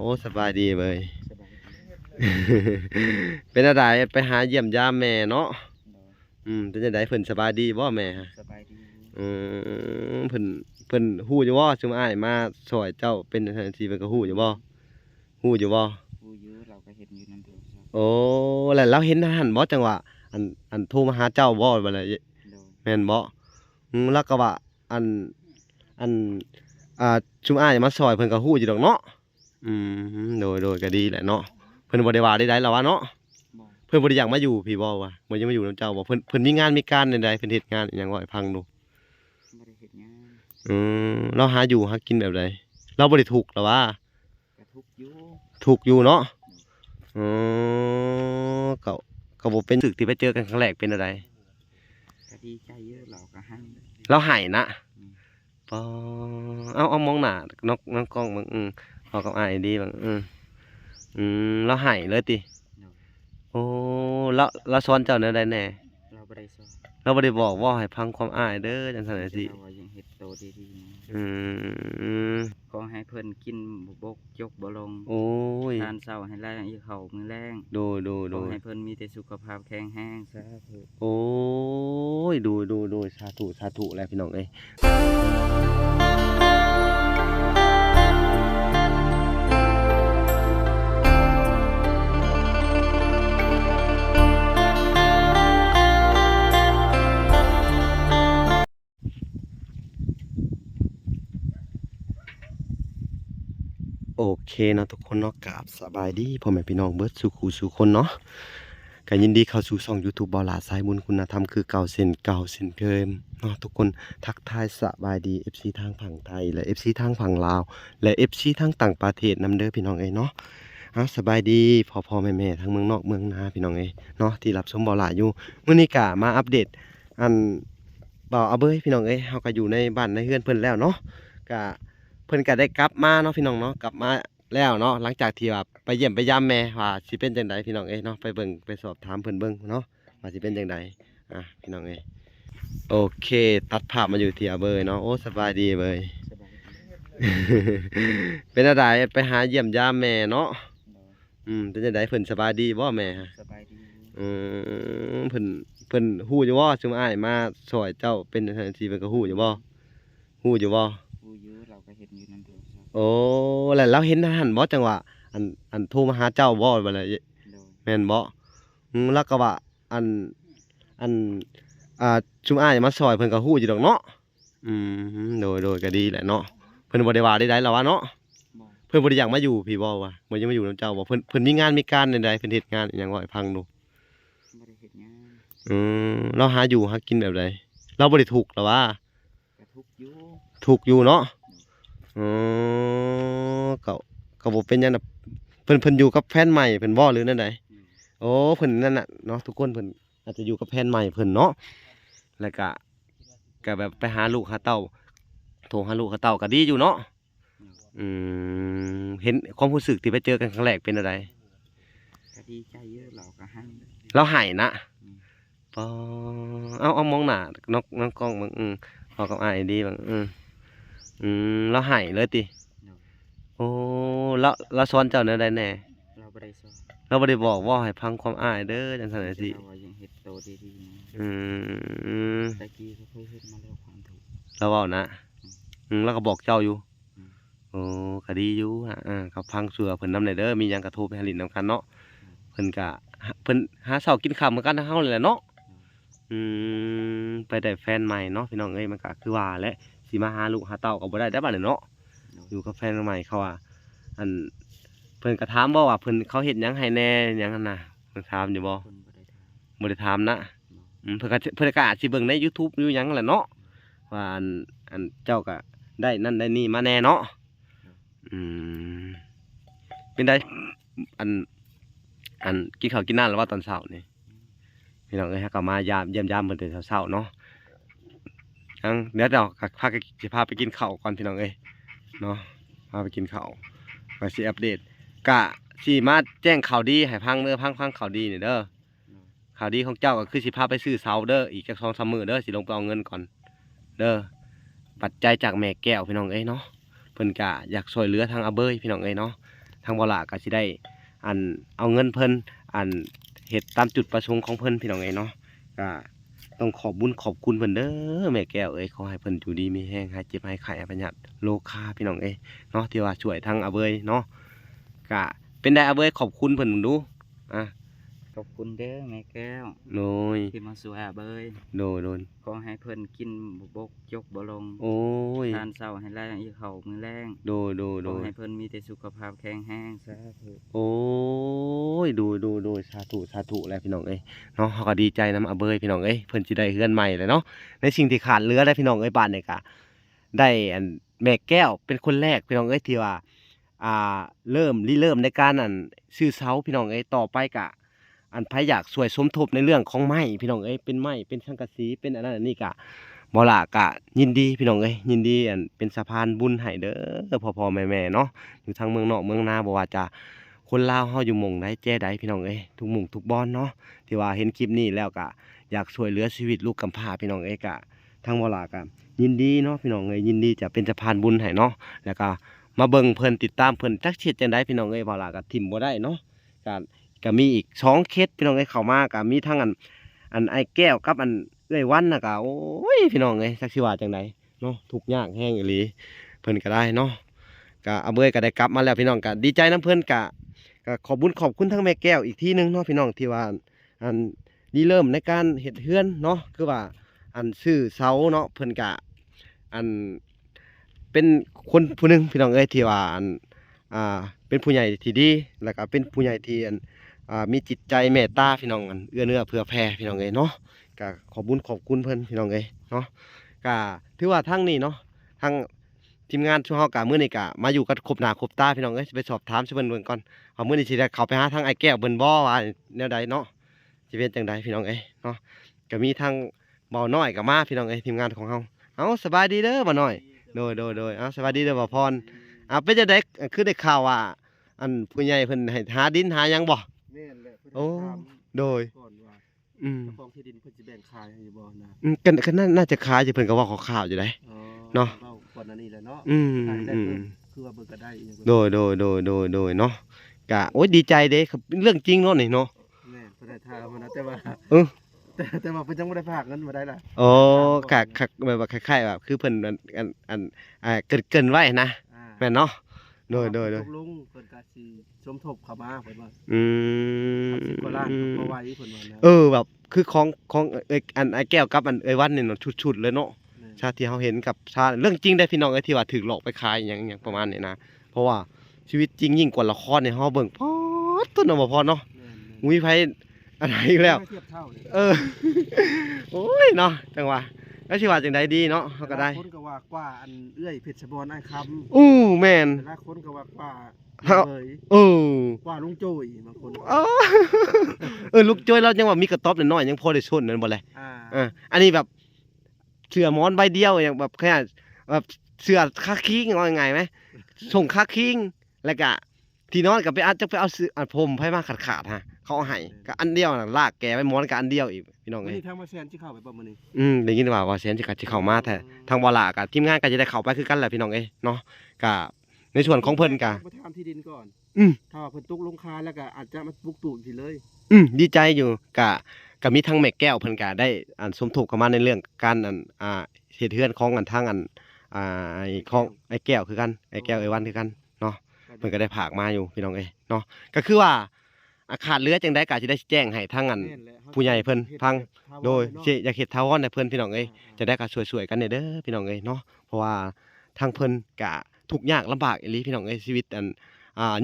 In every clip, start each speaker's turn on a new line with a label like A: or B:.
A: โอ้สบายดีเว้ย
B: สบายดี
A: เป็นอะไรไปหาเยี่ยมยามแม่เนาะ
B: โดย
A: เป็นจังไดเพิ่นสบายดีบ่แม่ฮะ
B: สบายดี
A: อืเพิ่นฮู้อยู่บ่ซุมอ้ายมาช่วยเจ้าเป็นจังซี่เพิ่นก็ฮู้อยู่บ่ฮู้อยู่บ่
B: ผู้ยื้อเราก็เห็นอยู่นั่นเองครับ
A: โอ้แล้วเราเห็นหันบ่จังหวะอันโทรมาหาเจ้าบ่บัดนี้
B: โดย
A: แม่นบ่แล้วก็ว่าอันอันซุมอ้ายมาช่วยเพิ่นก็ฮู้อยู่ดอกเนาะโดยก็ดีแหละเนาะเพิ่นบ่ได้ว่าใดๆแล้วว่าเนาะ
B: บ่
A: เพิ่นบ่ได้อยากมาอยู่พี่บ่วะบ่ยังมาอยู่นำเจ้าบ่เพิ่นมีงานมีการใดๆเพิ่นเฮ็ดงานอิหยังบ่ให้ฟังดู
B: บ่ได้เฮ็ดงาน
A: เราหาอยู่หากินแบบใดเราบ่ได้ทุกข์หรอวะ
B: ก็ทุกข์อยู่
A: ทุกข์อยู่เนาะอืก็ก็บ่เป็นสึกที่ไปเจอกันครั้งแรกเป็นจั่งใด
B: ก็ดีใจเยอะเราก็ให้
A: เราให้นะ
B: อืม
A: ปอเอามองหน้านอกกล้องเบิ่งเอากับอ้ายดีเบิ่งเราให้เลยติ
B: โดย
A: โอ้เราสอนเจ้าแนวใดแหน่
B: เราบ่ได้สอน
A: เราบ่ได้บอกว่าให้พังความอ้ายเด้อจังซั่นจัง
B: แต่
A: ซี้
B: เราว่ายังเฮ็ดโตดีๆนะ
A: อืม
B: ขอให้เพิ่นกินบ่บกยกบ่ลง
A: โอ้ย
B: ทานเช้าให้แลงอีกเข้าวมื้อแลงขอ
A: ดู
B: ให้เพิ่นมีแต่สุขภาพแข็งแรงสาธุ
A: โอ้ยดูสาธุแล้วพี่น้องเอ้ยโอเคเนาะทุกคนเนาะกราบสบายดีพ่อแม่พี่น้องเบิดสู่ขู่สู่คนเนาะก็ยินดีเข้าสู่ช่อง YouTube บ่าวหลาสายบุญคุณธรรมคือเก่าเส้นเดิมเนาะทุกคนทักทายสบายดี FC ทางฝั่งไทยและ FC ทางฝั่งลาวและ FC ทางต่างประเทศนำเด้อพี่น้องเอ้ยเนาะสบายดีพ่อแม่ๆทั้งเมืองนอกเมืองนาพี่น้องเอ้ยเนาะที่รับชมบ่าวหลาอยู่มื้อนี้ก็มาอัปเดตอันบ่าวอาเบยพี่น้องเอ้ยเฮาก็อยู่ในบ้านในเฮือนเพิ่นแล้วเนาะก็เพิ่นก็ได้กลับมาเนาะพี่น้องเนาะกลับมาแล้วเนาะหลังจากที่ว่าไปเยี่ยมไปยามแม่ว่าสิเป็นจังไดพี่น้องเอ้ยเนาะไปเบิ่งไปสอบถามเพิ่นเบิ่งเนาะว่าสิเป็นจังไดพี่น้องเอ้ยโอเคตัดภาพมาอยู่ที่อาเบยเนาะโอ้สบายดีเบย
B: สบายดี
A: เป็นอะไรไปหาเยี่ยมยามแม่เนาะ
B: โดย
A: เป็นจังไดเพิ่นสบายดีบ่แม่ฮะ
B: สบายดี
A: อืเพิ่นฮู้อยู่บ่ซุมอ้ายมาช่วยเจ้าเป็นจังซี่เพิ่นก็ฮู้อยู่บ่ฮู้อยู่บ่
B: ผู้ยื้อเราก็เห็นอยู่นั่นเองครับ
A: โอ้แล้วเราเห็นหันบ่จังหวะอันโทรมาหาเจ้าบ่บัดนี้
B: โดย
A: แม่นบ่แล้วก็ว่าอันอันซุมอ้ายมาช่วยเพิ่นก็ฮู้อยู่ดอกเนาะโดยก็ดีแหละเนาะเพิ่นบ่ได้ว่าใดๆแล้วว่าเนาะ
B: บ่
A: เพิ่นบ่ได้อยากมาอยู่พี่บ่วะบ่ยังมาอยู่นำเจ้าบ่เพิ่นมีงานมีการใดๆเพิ่นเฮ็ดงานอิหยังบ่ให้ฟังดู
B: บ่ได้เฮ็ดงาน
A: เราหาอยู่หากินแบบใดเราบ่ได้ทุกข์หรอวะ
B: ก็ทุกข์อยู่
A: ทุกข์อยู่เนาะ
B: โดย
A: อ๋ก็ก็บ่เป็นหยังดอกเพิ่นอยู่กับแฟนใหม่เพิ่นบ่หรือแนวใด
B: อืม
A: โอ้เพิ่นนั่นน่ะเนาะทุกคนเพิ่นอาจจะอยู่กับแฟนใหม่เพิ่นเนาะแล้วก็แบบไปหาลูกหาเต้าโทรหาลูกหาเต้าก็ดีอยู่เนาะ
B: โดย
A: เห็นความรู้สึกที่ไปเจอกันครั้งแรกเป็นจั่งใด
B: ก็ดีใจเยอะเราก็ให้
A: เราให้นะ
B: อืม
A: ปอเอามองหน้านอกกล้องเบิ่งเอากับอ้ายดีเบิ่งเราให้เลยติ
B: โดย
A: โอ้เราสอนเจ้าแนวใดแหน่
B: เราบ่ได้สอน
A: เราบ่ได้บอกว่าให้พังความอ้ายเด้อจังซั่นจัง
B: แต่
A: ซี้
B: เราว่ายังเฮ็ดโตดีๆนะ
A: อืม
B: ตะกี้ก็เคยเฮ็ดมาแล้วความถูก
A: เราเว้านะเราก็บอกเจ้าอยู่
B: อืม
A: โอ้ก็ดีอยู่ก็พังเชื่อเพิ่นนำได้เด้อมีหยังก็โทรไปหาลิ้นนำกันเนาะเพิ่นก็เพิ่นหาเช้ากินค่ำเหมือนกันกับเฮานี่แหละเนาะ ไปได้แฟนใหม่เนาะพี่น้องเอ้ยมันก็คือว่าแหละสิมาหาลูกหาเต้าก็บ่ได้บัดนี้เนาะ
B: โดย
A: อยู่กับแฟนใหม่เขาว่าอันเพิ่นก็ถามบ่ว่าเพิ่นเขาเฮ็ดหยังให้แหน่หยังหั่นน่ะเพิ่นถามอยู่บ่
B: คนบ่ได้ถาม
A: บ่ได้ถามนะ
B: บ่
A: เพิ่นก็อาจสิเบิ่งใน YouTube อยู่หยังแหละเนาะว่าอันเจ้าก็ได้นั่นได้นี่มาแน่เนาะอืมเป็นไดอันกินข้าวกินน้ำแล้วว่าตอนเช้านี่พี่น้องเอ้ยฮะก็มายามเยี่ยมยามเพิ่นแต่เช้าๆเนาะ เดี๋ยวสิพาไปกินข้าวก่อนพี่น้องเอ้ยเนาะพาไปกินข้าวไปสิอัปเดตกะสิมาแจ้งข่าวดีให้พังเด้อพังข่าวดีนี่เด้อข่าวดีของเจ้าก็คือสิพาไปซื้อเสาเด้ออีกจัก2-3 มื้อเด้อสิลงไปเอาเงินก่อนเด้อปัจจัยจากแม่แก้วพี่น้องเอ้ยเนาะเพิ่นกะอยากช่วยเหลือทางอาเบยพี่น้องเอ้ยเนาะ ทางบ่ล่ะก็สิได้อันเอาเงินเพิ่นอันเฮ็ดตามจุดประสงค์ของเพิ่นพี่น้องเอ้ยเนาะก็ต้องขอบบุญขอบคุณเพิ่นเด้อแม่แก้วเอ้ยขอให้เพิ่นอยู่ดีมีแรงหายเจ็บหายไข้อภัยยัดโลคาพี่น้องเอ้ยเนาะที่ว่าช่วยทางอาเบยเนาะก็เป็นได้อาเบยขอบคุณเพิ่นดูอ่ะ
B: ขอบคุณเด้อแม่แก้ว
A: โดย
B: ที่มาสู่อาเบย
A: โดย
B: ขอให้เพิ่นกินบ่บกยกบ่ลง
A: โอ้ย
B: ทานเช้าให้แรงอีกเข้ามื้อแรง
A: โดย
B: ขอให้เพิ่นมีแต่สุขภาพแข็งแรงสาธุ
A: โอ้ยดูสาธุแล้วพี่น้องเอ้ยเนาะเฮาก็ดีใจนำอาเบยพี่น้องเอ้ยเพิ่นสิได้เฮือนใหม่แล้วเนาะในสิ่งที่ขาดเหลือได้พี่น้องเอ้ยบ้านนี่ก็ได้อันแม่แก้วเป็นคนแรกพี่น้องเอ้ยที่ว่าอ่าเริ่มในการอันซื้อเสาพี่น้องเอ้ยต่อไปก็อันไผอยากช่วยสมทบในเรื่องของไม้พี่น้องเอ้ยเป็นไม้เป็นสังกะสีเป็นอันนั้นอันนี้ก็บ่ล่ะก็ยินดีพี่น้องเอ้ยยินดีอันเป็นสะพานบุญให้เด้อพ่อๆแม่ๆเนาะอยู่ทางเมืองนอกเมืองนาบ่ว่าจะ คนลาวเฮาอยู่หม่องใดแจ้ใดพี่น้องเอ้ยทุกหมู่ทุกบอนเนาะที่ว่าเห็นคลิปนี้แล้วก็อยากช่วยเหลือชีวิตลูกกำพร้าพี่น้องเอ้ยก็ทางบ่ล่ะก็ยินดีเนาะพี่น้องเอ้ยยินดีจะเป็นสะพานบุญให้เนาะแล้วก็มาเบิ่งเพิ่นติดตามเพิ่นจักเฮ็ดจังไดพี่น้องเอ้ยบ่ล่ะก็ทิ่มบ่ได้เนาะก็มีอีก2เคสพี่น้องเอ้ยเข้ามาก็มีทั้งอันไอ้แก้วกับอันเอ้ยวันน่ะก็โอ้ยพี่น้องเอ้ยจักสิว่าจังไดเนาะทุกข์ยากแฮงอีหลีเพิ่นก็ได้เนาะก็อาเบยก็ได้กลับมาแล้วพี่น้องก็ดีใจนํเพิ่นก็ขอบคุญขอบคุณทั้งแม่แก้วอีกทีหนึงเนาะพี่น้องที่ว่าอันริเริ่มในการเฮ็ดเฮือนเนาะคือว่าอันซื้อเสาเนาะเพิ่นก็อันเป็นคนผู้หนึงพี่น้องเอ้ยที่ว่าอันเป็นผู้ใหญ่ที่ดีแล้วก็เป็นผู้ใหญ่ที่อันมีจิตใจเมตตาพี่น้องอันเอื้อเนื้อเผื่อแผ่พี่น้องเอ้ยเนาะก็ขอบคุญขอบคุณเพิ่นพี่น้องเอ้ยเนาะก็ถือว่าทั้งนี้เนาะทั้งทีมงานช่วงเฮาก็มื้อนี้ก็มาอยู่กันครบหน้าครบตาพี่น้องเอ้ยสิไปสอบถามซิเพิ่นเบิ่งก่อน เอามื้อนี้สิได้เข้าไปหาทางไอ้แก้วเบิ่นบ่ว่าแนวใดเนาะสิเป็นจังใดพี่น้องเอ้ยเนาะก็มีทางเบาน้อยก็มาพี่น้องเอ้ยทีมงานของเฮาเอ้าสบายดีเด้อบ่น้อยโดยเอ้าสบายดีเด้อบ่พรเป็นจังไดคือได้ข่าวว่าอันผู้ใหญ่เพิ่นให้หาดินหาหยังบ่
C: แม่นแหละเพิ่น
A: โอ้
C: ถาม
A: โดย
C: ก่อนว่า
A: อืม
C: เจ้าของที่ดินเพิ่นสิแบ่งขายให้บ่นะ
A: ก็น่าจะขายอยู่เพิ่นก็เว้าคร่าวๆอยู่ได้
C: อ๋อ
A: เนาะ
C: เว้าก่อนหน้านี้แหละเนาะ
A: อืม
C: ขายได้เพิ่นคือว่าเพิ่นก็ได้อีหยัง
A: โดยเนาะก็โอ๊ยดีใจเด้ครับเรื่องจริงเนาะนี่เนาะ
C: แม่นเพิ่นได้ถามมานะแต่ว่า
A: เออ
C: แต่ว่าเพิ่นยังบ่ได้ฝากเงินมาได้ล่ะ
A: อ๋อแบบว่าคล้ายๆแบบคือเพิ่นเกริ่นไว้นะ
C: อ่า
A: แม่นเนาะโดย
C: ตกลงเพิ่นก็สิสมทบเข้ามาเพิ่นว่า
A: อืม
C: 30กว่าล้านก็พอไหวเพิ่นว่านะ
A: แบบคือของเอ้ยไอ้แก้วกับอันเอ้ยวันนี่เนาะชุดๆเลยเนาะ
C: แม่น
A: ชาติที่เฮาเห็นกับชาเรื่องจริงได้พี่น้องเอ้ยที่ว่าถูกหลอกไปขายหยังประมาณนี้นะเพราะว่าชีวิตจริงยิ่งกว่าละครเนี่ยเฮาเบิ่งพอดต้นเอาบ่พอเนาะ
C: แม่น
A: มุ้ยไผอะไรอีกแล้ว
C: ไม่เทียบเท่าเลย
A: โอ้ยเนาะจังหวะแล้วสิว่าจังไดดีเนาะเฮาก็ได้
C: แต่ละคนก็ว่ากว่าอันเอื้อยเพชรบรอ้ายคำ
A: อู้แม่น
C: แต่ละคนก็ว่ากว่า
A: เฮา
C: เบย
A: เออ
C: กว่าลุงโจ้ยบางคน
A: อ๋อลูกจ้อยเรายังว่ามีกระต๊อบน้อยๆยังพอได้ชนนั่นบ่แล
C: อ่า
A: อันนี้แบบเสื้อหมอนใบเดียวอย่างแบบแค่แบบเสื้อคาคิงว่ายังไงไหมส่งคาคิงแล้วก็ที่นอนก็ไปอาจจะไปเอาเสื้อผมให้มาขาดๆฮะเขาเอาให้ก็อันเดียวน่ะลากแกไปหมอนก็อันเดียวอีกพี่น้อง
C: วัน
A: เอ้ย
C: นี้ทางมาแซนที่เข้าไปบ่มื้อนี้
A: ได้ยินว่าแสนสิเข้ามาแต่ทางบ่ล่ะก็ทีมงานก็จะได้เข้าไปคือกันแหละพี่น้องเอ้ยเนาะก็ในส่วนของเพิ่นก็
C: มาทำที่ดินก่อน
A: อืม
C: ถ้าว่าเพิ่นตกลงคาแล้วก็อาจจะมาปลูกตูกทีเลย
A: ดีใจอยู่ก็มีทั้งแม่แก้วเพิ่นก็ได้สมทบเข้ามาในเรื่องการเฮ็ดเฮือนของทางไอ้ของไอ้แก้วคือกันไอ้แก้วไอ้วันคือกันเนาะเพิ่นก็ได้ผากมาอยู่พี่น้องเอ้ยเนาะก็คือว่าขาดเหลือจังได๋ก็สิได้แจ้งให้ทาง
C: แม่นแหละ
A: ผู้ใหญ่เพิ่นฟัง โดย
C: เนาะ
A: สิอยากเฮ็ดถาวรให้เพิ่นพี่น้องเอ้ยจะได้ก็ช่วยๆกันเด้อพี่น้องเอ้ยเนาะเพราะว่าทางเพิ่นก็ทุกข์ยากลำบากอีหลีพี่น้องเอ้ยชีวิต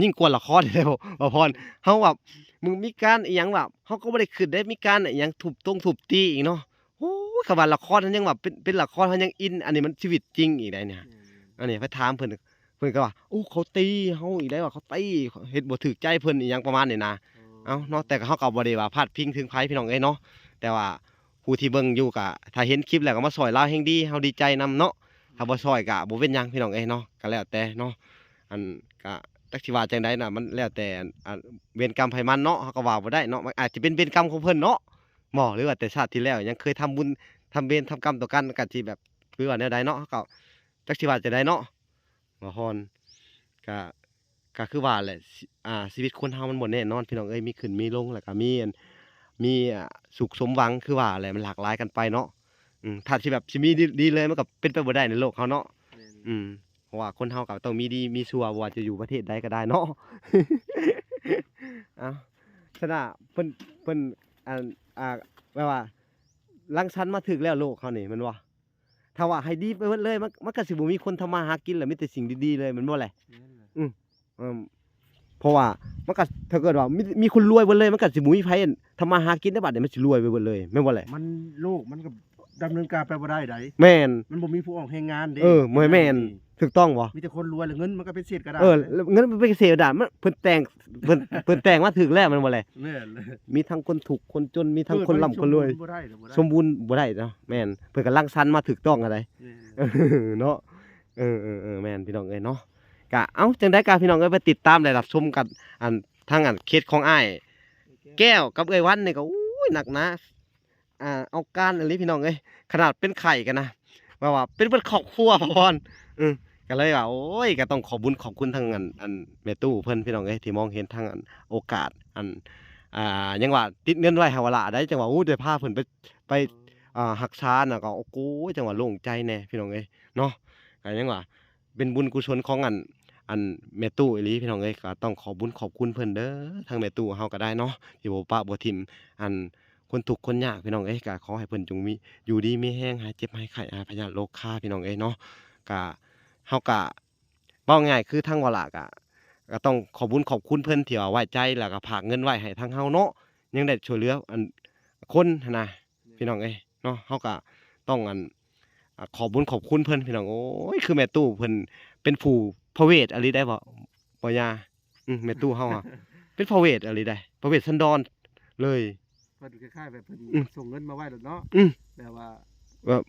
A: ยิ่งกว่าละครเลยบ่พรเฮาแบบมึงมีการอีหยังแบบเฮาก็บ่ได้คิดได้มีการอีหยังทุบตีอีกเนาะโอ้ยคำว่าละครมันยังแบบเป็นละครมันยังอินอันนี้มันชีวิตจริงอีกได้เนี่ยอันนี้ไปถามเพิ่นก็ว่าโอ้เขาตีเฮาอีกแล้วว่าเขาตีเฮ็ดบ่ถูกใจเพิ่นอีหยังประมาณนี้นะเอ้าเนาะแต่ก็เฮาก็บ่ได้ว่าพาดพิงถึงไผพี่น้องเอ้ยเนาะแต่ว่าผู้ที่เบิ่งอยู่ก็ถ้าเห็นคลิปแล้วก็มาช่วยเราแฮงดีเฮาดีใจนํเนาะถ้าบ่ช่วยก็บ่เป็นหยังพี่น้องเอ้ยเนาะก็แล้วแต่เนาะอันก็จักสิว่าจังไดน่ะมันแล้วแต่เวรกรรมไผมันเนาะเฮาก็ว่าบ่ได้เนาะมันอาจจะเป็นเวรกรรมของเพิ่นเนาะบ่หรือว่าแต่ชาติที่แล้วยังเคยทำบุญทำเวรทำกรรมต่อกันก็สิแบบคือว่าแนวใดเนาะเฮาก็จักสิว่าจังไดเนาะบ่ฮอนก็ ก็คือว่าแหละชีวิตคนเฮามันบ่แน่นอนพี่น้องเอ้ยมีขึ้นมีลงแล้วก็มีสุขสมหวังคือว่าแหละมันหลากหลายกันไปเนาะถ้าสิแบบสิมีดีเลยมันก็เป็นไปบ่ได้ในโลกเฮาเนาะ
C: แม่น
A: เพราะว่าคนเฮาก็ต้องมีดีมีชั่วบ่ว่าจะอยู่ประเทศใดก็ได้เนาะ เอ้าฉะนั้นเพิ่นอันแบบว่ารังสรรค์มาถึกแล้วโลกเฮานี่แม่นบ่ถ้าว่าให้ดีไปหมดเลยมันก็สิบ่มีคนทำมาหากินแล้วมีแต่สิ่งดีๆเลยแม่นบ่แหละ
C: แม่นแหละ
A: อืมเพราะว่ามันก็ถ้าเกิดว่ามีคนรวยเบิดเลยมันก็สิบ่มีไผทำมาหากินในบัดนี้มันสิรวยไปเบิดเลยแม่นบ่แหละ
C: มันโลกมันก็ดำเนินการไปบ่ได้ได
A: แม่น
C: มันบ่มีผู้ออกแรงงานเด้
A: บ่แม่นถูกต้องบ่
C: มีแต่คนรวยแล้วเงินมันก็เป็นเศษกระดาษ
A: แล้วเงินมันเป็นเกษตรด่านมันเพิ่นแต่งเพิ่นแต่งมาถึกแล้วแมันบ่แหละ
C: แม่นเลย
A: มีทั้งคนถูกข์คนจนมีทั้งคนร่ำคนรวย
C: บ่ได้เด้อบ่ได้
A: สมบูรณ์บ่ได้เนาะแม่นเพิ่นก็รังสรรค์มาถูกต้องอะไร
C: แม่น
A: เนาะแม่นพี่น้องเอ้ยเนาะก็เอ้าจังได๋ก็พี่น้องเอ้ยไปติดตามได้รับชมกันทางเคสของอ้ายแก้วกับเอ้ยวันนี่ก็อุ้ยหนักหนาเอาการอันนี้พี่น้องเอ้ยขนาดเป็นไข่กันนะว่าเป็นเบิดครอบครัวพ่อพรก็เลยว่าโอ้ยก็ต้องขอบุญขอบคุณทางแม่ตู้เพิ่นพี่น้องเอ้ยที่มองเห็นทางโอกาสยังว่าติดเงินไว้หาวาระได้จังว่าอู้ได้พาเพิ่นไปรักษาน่ะก็โอ้โหจังว่าโล่งใจแน่พี่น้องเอ้ยเนาะก็ยังว่าเป็นบุญกุศลของแม่ตู้อีหลีพี่น้องเอ้ยก็ต้องขอบุญขอบคุณเพิ่นเด้อทางแม่ตู้เฮาก็ได้เนาะที่บ่ปะบ่ทิ่มคนทุกข์คนยากพี่น้องเอ้ยก็ขอให้เพิ่นจงมีอยู่ดีมีแรงหายเจ็บหายไข้หายพยาธิโรคค่าพี่น้องเอ้ยเนาะก็เฮาก็เว้าง่ายคือทางวาระก็ต้องขอบุญขอบคุณเพิ่นที่ว่าไว้ใจแล้วก็ฝากเงินไว้ให้ทางเฮาเนาะยังได้ช่วยเหลือคนหั้นนะพี่น้องเอ้ยเนาะเฮาก็ต้องขอบุญขอบคุณเพิ่นพี่น้องโอ้ยคือแม่ตู้เพิ่นเป็นผู้พระเวทอะลีได้บ่ย่าแม่ตู้เฮาอะเป็นพระเวทอะลีได้พระเวทสันดรเลย
C: เพิ่นคล้ายๆแบบเพิ่น
A: อืม
C: ส่งเงินมาไว้แล้วเนาะแบบว่า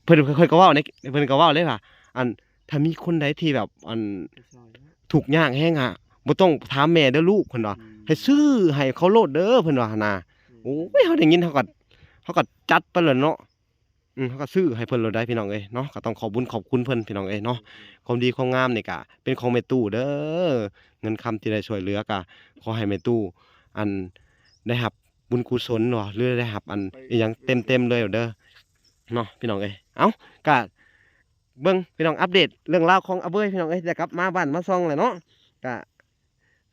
A: เพิ่นเคยก็เว้าในเพิ่นก็เว้าเลยว่าถ้ามีคนใดที่แบบ
C: ไปซอยเนาะ
A: ทุกข์ยากแฮงอะบ่ต้องถามแม่เด้อลูกเพิ่นว่าให้ซื้อให้เขาโลดเด้อเพิ่นว่าหั่นน่ะโอ้ยเฮาได้ยินเฮาก็จัดไปแล้วเนาะเฮาก็ซื้อให้เพิ่นโลดได้พี่น้องเอ้ยเนาะก็ต้องขอบุญขอบคุณเพิ่นพี่น้องเอ้ยเนาะความดีความงามนี่ก็เป็นของแม่ตู้เด้อเงินคำที่ได้ช่วยเหลือก็ขอให้แม่ตู้ได้รับบุญกุศลเนาะหรือได้รับอีหยังเต็มๆเลยเด้อเนาะพี่น้องเอ้ยเอ้าก็เบิ่งพี่น้องอัปเดตเรื่องราวของอาเบยพี่น้องเอ้ยจะกลับมาบ้านมาซ่องแหละเนาะก็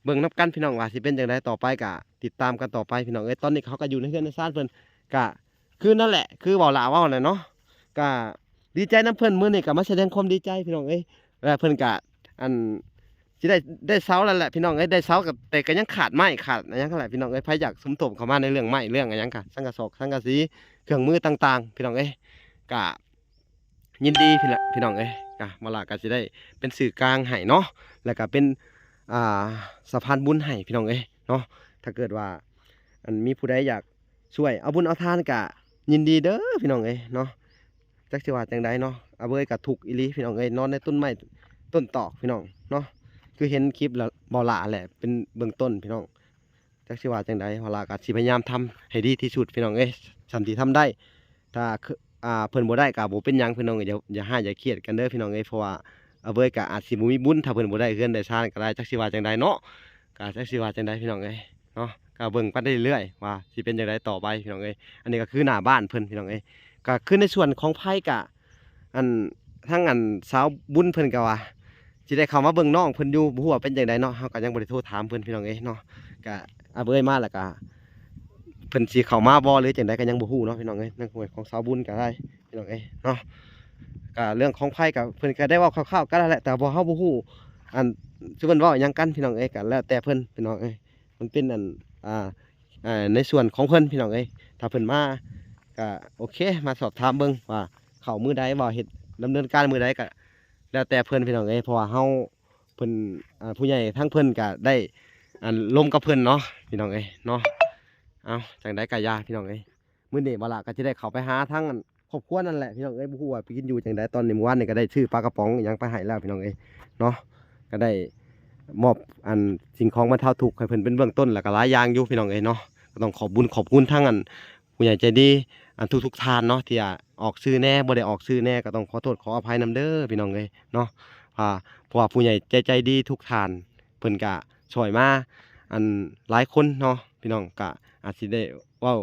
A: เบิ่งนํกันพี่น้องว่าสิเป็นจังไดต่อไปก็ติดตามกันต่อไปพี่น้องเอ้ยตอนนี้เขาก็อยู่ในเฮือนในศาลเพิ่นก็คือนั่นแหละคือเว้าหลาเว้าน่ะเนาะก็ดีใจนํเพิ่นมื้อนี้ก็มาแสดงความดีใจพี่น้องเอ้ยแล้วเพิ่นก็สิได้เสาแล้วแหละพี่น้องเอ้ยได้เสากับแต่ก็ยังขาดไม้ขาดอันหยังนั่นแหละพี่น้องเอ้ยไผอยากสมทบเข้ามาในเรื่องไม้เรื่องอันหยังก็สังกะสอกสังกะสีเครื่องมือต่างๆพี่น้องเอ้ยก็ยินดีพี่น้องเอ้ยก็มาล่ะก็สิได้เป็นสื่อกลางให้เนาะแล้วก็เป็นสะพานบุญให้พี่น้องเอ้ยเนาะถ้าเกิดว่ามีผู้ใดอยากช่วยเอาบุญเอาทานก็ยินดีเด้อพี่น้องเอ้ยเนาะจักสิว่าจังไดเนาะอาเบยก็ทุกข์อีหลีพี่น้องเอ้ยนอนในต้นไม้ต้นตอกพี่น้องเนาะคือเห็นคลิปแล้วบ่หลาแหละเป็นเบื้องต้นพี่น้องจักสิว่าจังไดบ่หลาก็สิพยายามทำให้ดีที่สุดพี่น้องเอ้ยส่ำที่ทำได้ถ้าเพิ่นบ่ได้ก็บ่เป็นหยังพี่น้องเอ้ยอย่าห้าอย่าเครียดกันเด้อพี่น้องเอ้ยเพราะว่าอาเบยก็อาจสิบ่มีบุญถ้าเพิ่นบ่ได้เฮือนได้ชานก็ได้จักสิว่าจังไดเนาะก็จักสิว่าจังไดพี่น้องเอ้ยเนาะก็เบิ่งไปเรื่อยๆว่าสิเป็นจังไดต่อไปพี่น้องเอ้ยอันนี้ก็คือหน้าบ้านเพิ่นพี่น้องเอ้ยก็คือในส่วนของไผก็ทั้งสาวบุญเพิ่นก็ว่าสิได้เข้ามาเบิ่งน้องเพิ่นอยู่บ่ฮู้ว่าเป็นจังไดเนาะเฮาก็ยังบ่ได้โทรถามเพิ่นพี่น้องเอ้ยเนาะก็อาเบยมาแล้วก็เพิ่นสิเข้ามาบ่หรือจังไดก็ยังบ่ฮู้เนาะพี่น้องเอ้ยในส่วนของสาวบุญก็ได้พี่น้องเอ้ยเนาะก็เรื่องของไผก็เพิ่นก็ได้เว้าคร่าวๆก็แล้วแหละแต่บ่เฮาบ่ฮู้สิเพิ่นเว้าหยังกันพี่น้องเอ้ยก็แล้วแต่เพิ่นพี่น้องเอ้ยมันเป็นในส่วนของเพิ่นพี่น้องเอ้ยถ้าเพิ่นมาก็โอเคมาสอบถามเบิ่งว่าเข้ามื้อใดบ่เฮ็ดดำเนินการมื้อใดก็แล้วแต่เพิ่นพี่น้องเอ้ยเพราะว่าเฮาเพิ่นผู้ใหญ่ทั้งเพิ่นก็ได้ลมกับเพิ่นเนาะพี่น้องเอ้ยเนาะเอาจังได๋ก็อย่าพี่น้องเอ้ยมื้อนี้บ่ล่ะก็สิได้เข้าไปหาทางครอบครัวนั่นแหละพี่น้องเอ้ยบ่ฮู้ว่าไปกินอยู่จังได๋ตอนนี้เมื่อวานนี่ก็ได้ซื้อปลากระป๋องอิหยังไปให้แล้วพี่น้องเอ้ยเนาะก็ได้มอบสิ่งของบรรเทาทุกข์ให้เพิ่นเป็นเบื้องต้นแล้วก็หลายอย่างอยู่พี่น้องเอ้ยเนาะก็ต้องขอบบุญขอบคุณทั้งผู้ใหญ่ใจดีทุกท่านเนาะที่ออกชื่อแน่บ่ได้ออกชื่อแน่ก็ต้องขอโทษขออภัยนำเด้อพี่น้องเอ้ยเนาะเพราะว่าผู้ใหญ่ใจดีทุกท่านเพิ่นก็ ช่วยมาอันหลายคนเนาะพี่น้องก็อาจสิได้เว้า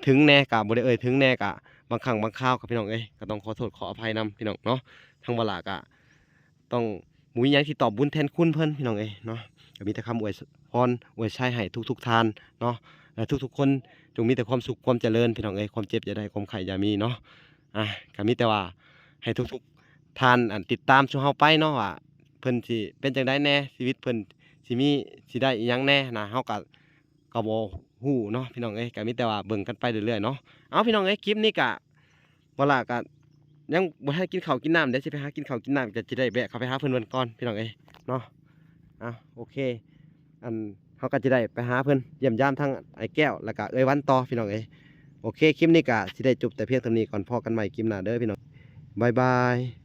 A: ถึงแหน่ก็บ่ได้ถึงแหน่ก็บางครั้งบางคราวก็พี่น้องก็ต้องขอโทษขออภัยนํพี่น้องเนาะทางบ่ล่ะก็ต้องบ่มีหยังที่ตอบบุญแทนคุณเพิ่นพี่น้องเนาะก็มีแต่คำอวยพรอวยชัยให้ทุกๆท่านเนาะและทุกๆคนจงมีแต่ความสุขความเจริญพี่น้องความเจ็บอย่าได้ความไข้อย่ามีเนาะก็มีแต่ว่าให้ทุกๆท่านติดตามสู่เฮาไปเนาะว่าเพิ่นสิเป็นจังได๋แหน่ชีวิตเพิ่นสิได้อิหยังแหน่นะเฮาก็บ่ฮู้เนาะพี่น้องก็มีแต่ว่าเบิ่งกันไปเรื่อยๆเนาะเอาพี่น้องคลิปนี้ก็บ่ล่ะก็ยังบ่ทันกินข้าวกินน้ำเดี๋ยวสิไปหากินข้าวกินน้ำก็สิได้แวะเข้าไปหาเพิ่นเบิ่นก่อนพี่น้องเนาะโอเคเฮาก็สิได้ไปหาเพิ่นเยี่ยมยามทั้งไอ้แก้วแล้วก็วันต่อพี่น้องโอเคคลิปนี้ก็สิได้จบแต่เพียงเท่านี้ก่อนพอกันใหม่คลิปหน้าเด้อพี่น้องบ๊ายบาย